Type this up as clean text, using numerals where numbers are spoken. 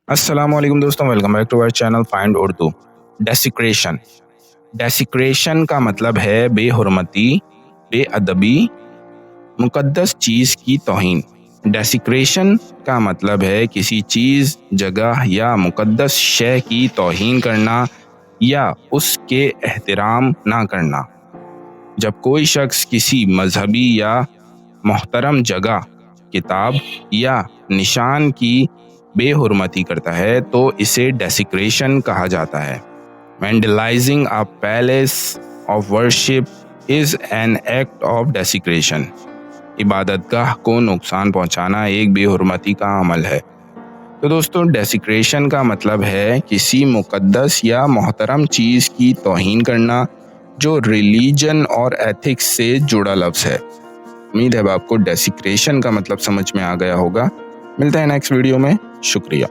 السلام علیکم دوستوں، welcome back to our channel find Urdu. Desecration کا مطلب ہے بے حرمتی، بے ادبی، مقدس چیز کی توہین۔ ڈیسیکریشن کا مطلب ہے کسی چیز، جگہ یا مقدس شے کی توہین کرنا یا اس کے احترام نہ کرنا۔ جب کوئی شخص کسی مذہبی یا محترم جگہ، کتاب یا نشان کی بے حرمتی کرتا ہے تو اسے ڈیسیکریشن کہا جاتا ہے۔ Vandalizing a palace of worship is an act of desecration۔ عبادت گاہ کو نقصان پہنچانا ایک بے حرمتی کا عمل ہے۔ تو دوستوں، ڈیسیکریشن کا مطلب ہے کسی مقدس یا محترم چیز کی توہین کرنا جو ریلیجن اور ایتھکس سے جڑا لفظ ہے۔ امید ہے آپ کو ڈیسیکریشن کا مطلب سمجھ میں آ گیا ہوگا۔ ملتے ہیں نیکسٹ ویڈیو میں، شکریہ۔